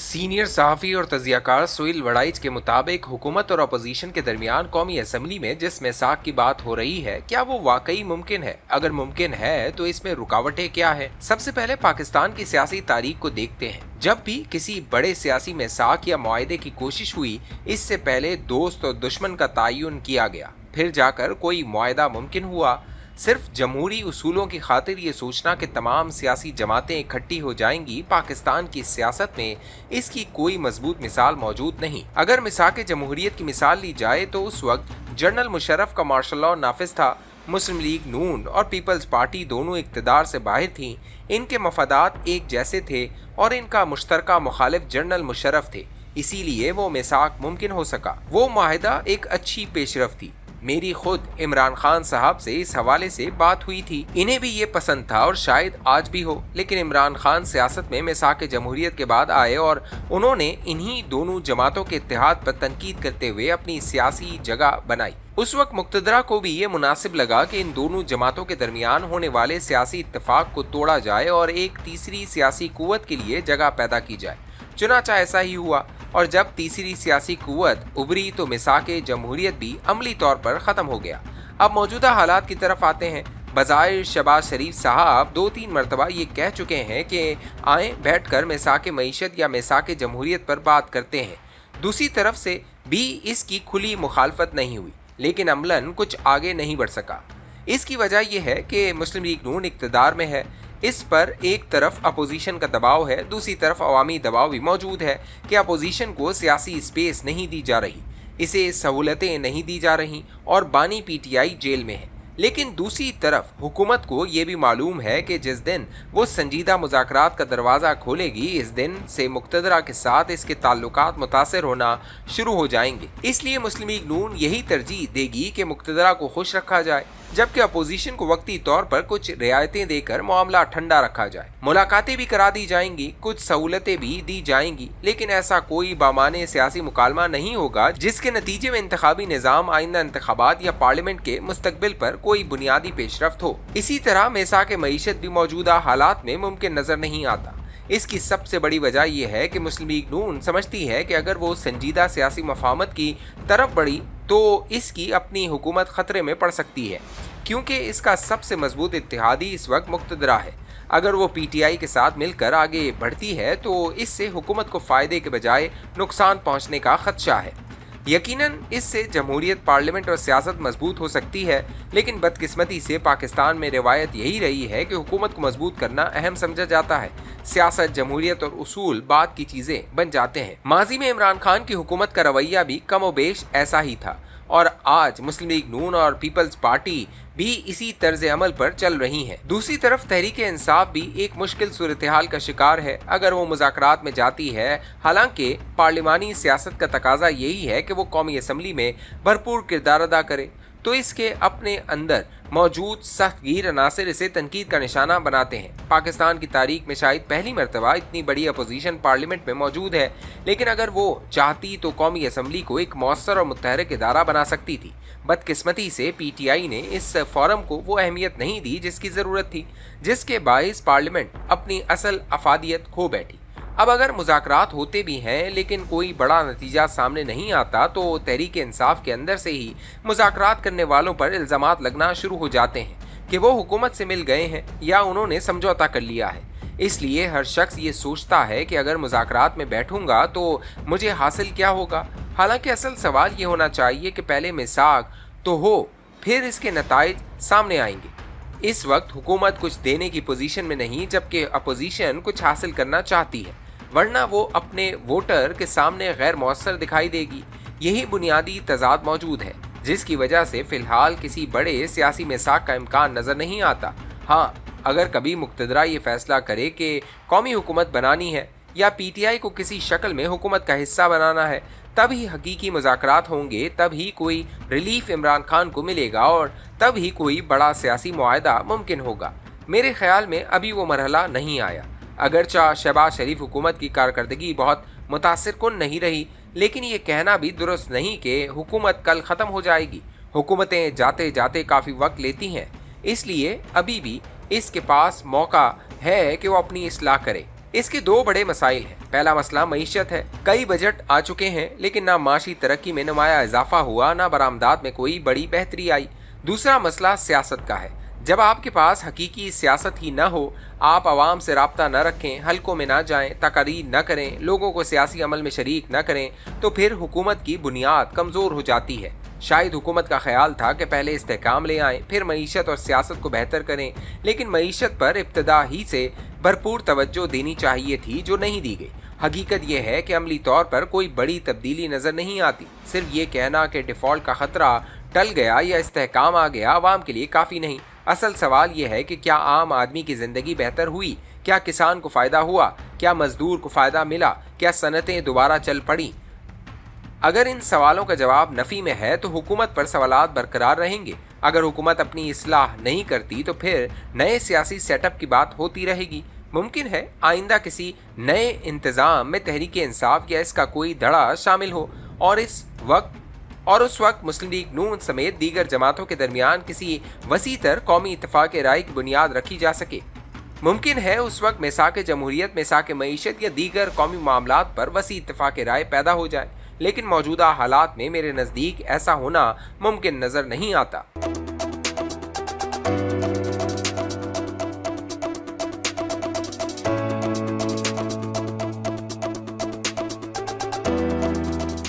Senior सहाफ़ी और तजियाकार सुहेल वड़ाइच के मुताबिक हुकूमत और अपोजिशन के दरमियान कौमी असम्बली में जिस मिसाक की बात हो रही है, क्या वो वाकई मुमकिन है? अगर मुमकिन है तो इसमें रुकावटें क्या है? सबसे पहले पाकिस्तान की सियासी तारीख को देखते हैं। जब भी किसी बड़े सियासी मिसाक या मुआहदे की कोशिश हुई, इससे पहले दोस्त और दुश्मन का तयन किया गया, फिर जाकर कोई मुआहदा मुमकिन हुआ। सिर्फ जमहूरी उसूलों की खातिर ये सोचना कि तमाम सियासी जमातें इकट्ठी हो जाएंगी, पाकिस्तान की सियासत में इसकी कोई मजबूत मिसाल मौजूद नहीं। अगर मिसाक जमहूरियत की मिसाल ली जाए तो उस वक्त जनरल मुशर्रफ का मार्शल लॉ नाफिज था। मुस्लिम लीग नून और पीपल्स पार्टी दोनों इक़्तिदार से बाहर थीं। इनके मफादात एक जैसे थे और इनका मुश्तरका मुखालिफ जनरल मुशर्रफ थे, इसीलिए वो मिसाक मुमकिन हो सका। वो मुआहदा एक अच्छी पेशरफ थी। मेरी खुद इमरान खान साहब से इस हवाले से बात हुई थी। इन्हें भी ये पसंद था और शायद आज भी हो, लेकिन इमरान खान सियासत में मिसाक जमहूरियत के बाद आए और उन्होंने इन्हीं दोनों जमातों के इत्तेहाद पर तनकीद करते हुए अपनी सियासी जगह बनाई। उस वक्त मुक्तदरा को भी ये मुनासिब लगा कि इन दोनों जमातों के दरमियान होने वाले सियासी इत्तेफाक को तोड़ा जाए और एक तीसरी सियासी कुव्वत के लिए जगह पैदा की जाए। चुनांचे ऐसा ही हुआ और जब तीसरी सियासी कुव्वत उभरी तो मिसाक जमहूरियत भी अमली तौर पर ख़त्म हो गया। अब मौजूदा हालात की तरफ आते हैं। बज़ाहिर शहबाज शरीफ साहब 2-3 मरतबा ये कह चुके हैं कि आए बैठकर मिसाक मईशत या मिसाक जमहूरियत पर बात करते हैं। दूसरी तरफ से भी इसकी खुली मुखालफत नहीं हुई, लेकिन अमलन कुछ आगे नहीं बढ़ सका। इसकी वजह यह है कि मुस्लिम लीग नून इक़्तिदार में है। इस पर एक तरफ अपोजिशन का दबाव है, दूसरी तरफ अवामी दबाव भी मौजूद है कि अपोजिशन को सियासी स्पेस नहीं दी जा रही, इसे सहूलतें नहीं दी जा रही और बानी पीटीआई जेल में है। लेकिन दूसरी तरफ हुकूमत को ये भी मालूम है कि जिस दिन वो संजीदा मुज़ाकरात का दरवाज़ा खोलेगी, इस दिन से मुक्तदरा के साथ इसके ताल्लुकात मुतासर होना शुरू हो जाएंगे। इसलिए मुस्लिम लीग नून यही तरजीह देगी कि मुक्तदरा को खुश रखा जाए, जबकि अपोजिशन को वक्ती तौर पर कुछ रियायतें देकर मामला ठंडा रखा जाए। मुलाकातें भी करा दी जाएंगी, कुछ सहूलतें भी दी जाएंगी, लेकिन ऐसा कोई बामाने सियासी मुकालमा नहीं होगा जिसके नतीजे में इंतखाबी निज़ाम, आइंदा इंतखाबात या पार्लियामेंट के मुस्तकबिल पर कोई बुनियादी पेशरफ्त हो। इसी तरह मिसाक मईशत भी मौजूदा हालात में मुमकिन नजर नहीं आता। इसकी सबसे बड़ी वजह यह है कि मुस्लिम लीग नून समझती है कि अगर वो संजीदा सियासी मफाहमत की तरफ बढ़ी तो इसकी अपनी हुकूमत खतरे में पड़ सकती है, क्योंकि इसका सबसे मजबूत इत्तेहादी इस वक्त मुक्तदरा है। अगर वो पीटीआई के साथ मिलकर आगे बढ़ती है तो इससे हुकूमत को फ़ायदे के बजाय नुकसान पहुँचने का खदशा है। यकीनन इससे जमहूरियत, पार्लियामेंट और सियासत मजबूत हो सकती है, लेकिन बदकिस्मती से पाकिस्तान में रिवायत यही रही है कि हुकूमत को मजबूत करना अहम समझा जाता है। सियासत, जमहूरियत और उसूल बाद की चीज़ें बन जाते हैं। माजी में इमरान खान की हुकूमत का रवैया भी कमोबेश ऐसा ही था और आज मुस्लिम लीग नून और पीपल्स पार्टी भी इसी तर्ज अमल पर चल रही हैं। दूसरी तरफ तहरीक इंसाफ भी एक मुश्किल सूरत हाल का शिकार है। अगर वो मुज़ाकरात में जाती है, हालांकि पार्लिमानी सियासत का तकाजा यही है कि वो कौमी असम्बली में भरपूर किरदार अदा करे, तो इसके अपने अंदर मौजूद सख्तगीर अनासर इसे तनकीद का निशाना बनाते हैं। पाकिस्तान की तारीख में शायद पहली मरतबा इतनी बड़ी अपोजिशन पार्लियामेंट में मौजूद है, लेकिन अगर वो चाहती तो कौमी असम्बली को एक मौसर और मुतहरक इदारा बना सकती थी। बदकिस्मती से पीटीआई ने इस फोरम को वो अहमियत नहीं दी जिसकी ज़रूरत थी, जिसके बाइस पार्लियामेंट अपनी असल अफादियत खो बैठी। अब अगर मुज़ाकरात होते भी हैं लेकिन कोई बड़ा नतीजा सामने नहीं आता तो तहरीक इंसाफ के अंदर से ही मुज़ाकरात करने वालों पर इल्ज़ामात लगना शुरू हो जाते हैं कि वो हुकूमत से मिल गए हैं या उन्होंने समझौता कर लिया है। इसलिए हर शख्स ये सोचता है कि अगर मुज़ाकरात में बैठूंगा तो मुझे हासिल क्या होगा। हालांकि असल सवाल ये होना चाहिए कि पहले मिसाक तो हो, फिर इसके नताइज सामने आएंगे। इस वक्त हुकूमत कुछ देने की पोजीशन में नहीं, जबकि अपोजिशन कुछ हासिल करना चाहती है, वरना वो अपने वोटर के सामने गैर मौसर दिखाई देगी। यही बुनियादी तजाद मौजूद है जिसकी वजह से फ़िलहाल किसी बड़े सियासी मिसाक का इम्कान नज़र नहीं आता। हाँ, अगर कभी मुक्तदरा ये फैसला करे कि कौमी हुकूमत बनानी है या पीटीआई को किसी शक्ल में हुकूमत का हिस्सा बनाना है, तब ही हकीकी मुज़ाकरात होंगे, तब ही कोई रिलीफ इमरान खान को मिलेगा और तब ही कोई बड़ा सियासी मुआहदा मुमकिन होगा। मेरे ख्याल में अभी वो मरहला नहीं आया। अगरचा शहबाज शरीफ हुकूमत की कारकर्दगी बहुत मुतासिर कुन नहीं रही, लेकिन ये कहना भी दुरुस्त नहीं कि हुकूमत कल ख़त्म हो जाएगी। हुकूमतें जाते जाते काफ़ी वक्त लेती हैं, इसलिए अभी भी इसके पास मौका है कि वो अपनी इस्लाह करे। اس के दो बड़े मसाइल हैं। पहला मसला मईशत है। कई बजट आ चुके हैं लेकिन ना माशी तरक्की में नुमाया इजाफा हुआ, ना बरामदात में कोई बड़ी बेहतरी आई। दूसरा मसला सियासत का है। जब आपके पास हकीकी सियासत ही न हो, आप आवाम से राब्ता न रखें, हलकों में न जाएं, तकारीर न करें, लोगों को सियासी अमल में शरीक न करें, तो फिर हुकूमत की बुनियाद कमज़ोर हो जाती है। शायद हुकूमत का ख्याल था कि पहले इस्तेहकाम ले आएं, फिर मईशत और सियासत को बेहतर करें, लेकिन मईशत पर इब्तदा ही से भरपूर तवज्जो देनी चाहिए थी, जो नहीं दी गई। हकीकत यह है कि अमली तौर पर कोई बड़ी तब्दीली नज़र नहीं आती। सिर्फ ये कहना कि डिफ़ॉल्ट का ख़तरा टल गया या इस्तेहकाम आ गया आवाम के लिए काफ़ी नहीं। असल सवाल यह है कि क्या आम आदमी की ज़िंदगी बेहतर हुई? क्या किसान को फ़ायदा हुआ? क्या मज़दूर को फ़ायदा मिला? क्या सनतें दोबारा चल पड़ी? अगर इन सवालों का जवाब नफ़ी में है तो हुकूमत पर सवालात बरकरार रहेंगे। अगर हुकूमत अपनी इस्लाह नहीं करती तो फिर नए सियासी सेटअप की बात होती रहेगी। मुमकिन है आइंदा किसी नए इंतज़ाम में तहरीक इंसाफ या इसका कोई धड़ा शामिल हो और उस वक्त मुस्लिम लीग नून समेत दीगर जमातों के दरमियान किसी वसीतर कौमी इत्तफाक राय की बुनियाद रखी जा सके। मुमकिन है उस वक्त मिसाक जमहूरियत, मिसाक मईशत या दीगर कौमी मामलात पर वसी इत्तफाक राय पैदा हो जाए, लेकिन मौजूदा हालात में मेरे नज़दीक ऐसा होना मुमकिन नज़र नहीं आता।